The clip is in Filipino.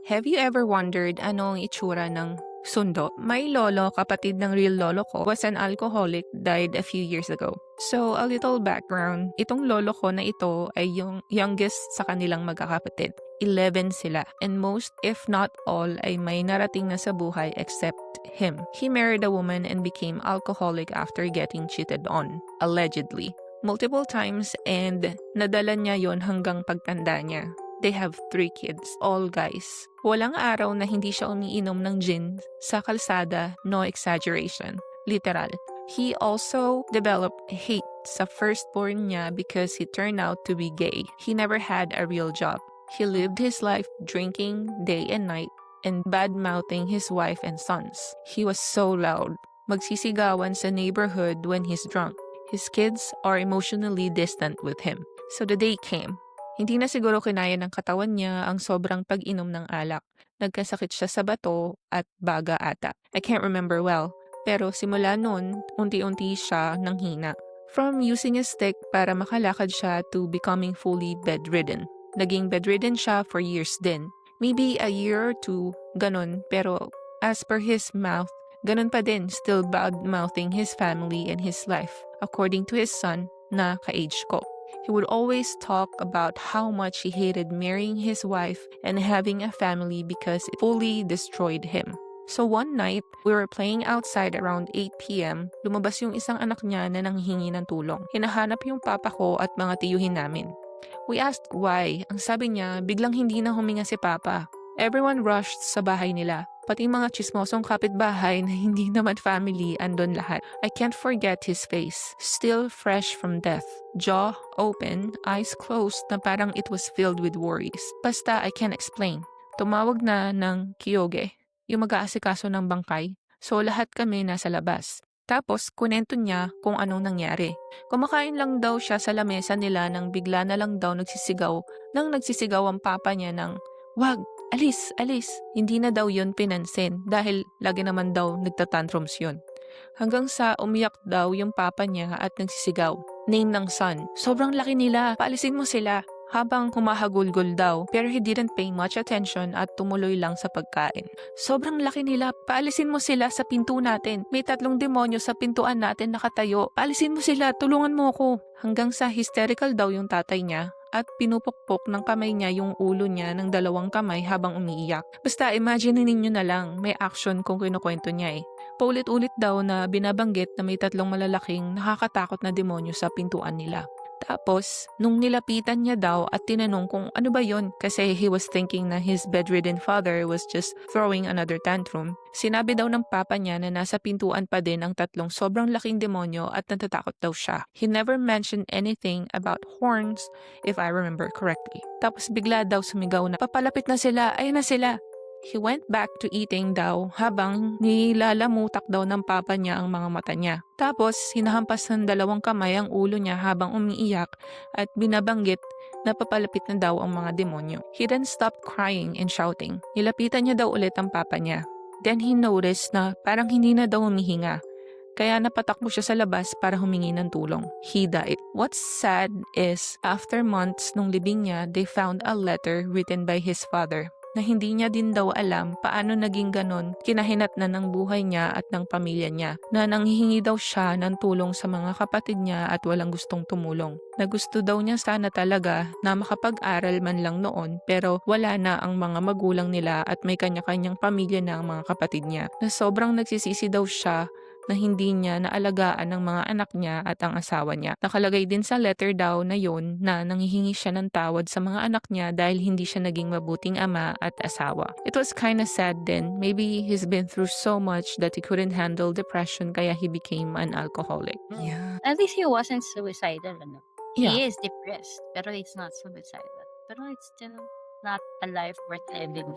Have you ever wondered ano ang itsura ng sundo? My lolo, kapatid ng real lolo ko, was an alcoholic, died a few years ago. So, a little background. Itong lolo ko na ito ay yung youngest sa kanilang magkakapatid. 11 sila. And most, if not all, ay may narating na sa buhay except him. He married a woman and became alcoholic after getting cheated on, allegedly. Multiple times, and nadala niya yon hanggang pagtanda niya. They have 3 kids, all guys. Walang araw na hindi siya umiinom ng gin sa kalsada, no exaggeration. Literal. He also developed hate sa firstborn niya because he turned out to be gay. He never had a real job. He lived his life drinking day and night and bad-mouthing his wife and sons. He was so loud. Magsisigawan sa neighborhood when he's drunk. His kids are emotionally distant with him. So the day came. Hindi na siguro kinaya ng katawan niya ang sobrang pag-inom ng alak. Nagkasakit siya sa bato at baga ata. I can't remember well. Pero simula noon, unti-unti siya nanghina. From using a stick para makalakad siya to becoming fully bedridden. Naging bedridden siya for years din. Maybe a year or 2, ganun. Pero as per his mouth, ganun pa din, still bad-mouthing his family and his life, according to his son na ka-age ko. He would always talk about how much he hated marrying his wife and having a family because it fully destroyed him. So one night, we were playing outside around 8 p.m. Lumabas yung isang anak niya na nanghihingi ng tulong. Hinahanap yung papa ko at mga tiyuhin namin. We asked why. Ang sabi niya, biglang hindi na huminga si papa. Everyone rushed sa bahay nila. Pati mga chismosong kapitbahay na hindi naman family andon lahat. I can't forget his face. Still fresh from death. Jaw open, eyes closed na parang it was filled with worries. Basta I can't explain. Tumawag na ng Kyoge, yung mag-aasikaso ng bangkay. So lahat kami nasa labas. Tapos kunento niya kung anong nangyari. Kumakain lang daw siya sa lamesa nila nang bigla na lang daw nagsisigaw ang papa niya ng, "Wag! Alis! Alis!" Hindi na daw yun pinansin dahil lagi naman daw nagtatantrums yun. Hanggang sa umiyak daw yung papa niya at nagsisigaw. Name ng son. Sobrang laki nila. Paalisin mo sila. Habang humahagulgol daw, pero he didn't pay much attention at tumuloy lang sa pagkain. Sobrang laki nila. Paalisin mo sila sa pinto natin. May 3 demonyo sa pintuan natin nakatayo. Paalisin mo sila. Tulungan mo ako. Hanggang sa hysterical daw yung tatay niya at pinupukpok ng kamay niya yung ulo niya ng 2 kamay habang umiiyak. Basta imagine ninyo na lang, may action kung kinukwento niya eh. Paulit-ulit daw na binabanggit na may 3 malalaking nakakatakot na demonyo sa pintuan nila. Tapos, nung nilapitan niya daw at tinanong kung ano ba yon kasi he was thinking na his bedridden father was just throwing another tantrum, sinabi daw ng papa niya na nasa pintuan pa din ang 3 sobrang laking demonyo at natatakot daw siya. He never mentioned anything about horns, if I remember correctly. Tapos bigla daw sumigaw na, "Papalapit na sila, ayun na sila." He went back to eating daw habang nilalamutak daw ng papa niya ang mga mata niya. Tapos hinahampas ng 2 kamay ang ulo niya habang umiiyak at binabanggit na papalapit na daw ang mga demonyo. He then stopped crying and shouting. Nilapitan niya daw ulit ang papa niya. Then he noticed na parang hindi na daw humihinga. Kaya napatakbo siya sa labas para humingi ng tulong. He died. What's sad is, after months nung libing niya, they found a letter written by his father na hindi niya din daw alam paano naging ganon kinahinatnan ng buhay niya at ng pamilya niya, na nanghihingi daw siya ng tulong sa mga kapatid niya at walang gustong tumulong. Na gusto daw niya sana talaga na makapag-aral man lang noon pero wala na ang mga magulang nila at may kanya-kanyang pamilya na ang mga kapatid niya. Na sobrang nagsisisi daw siya na hindi niya naalagaan ng mga anak niya at ang asawa niya. Nakalagay din sa letter daw na yon na nanghihingi siya ng tawad sa mga anak niya dahil hindi siya naging mabuting ama at asawa. It was kinda sad then. Maybe he's been through so much that he couldn't handle depression kaya he became an alcoholic. Yeah. At least he wasn't suicidal, ano? Yeah. He is depressed, pero it's not suicidal. Pero it's still not a life worth living.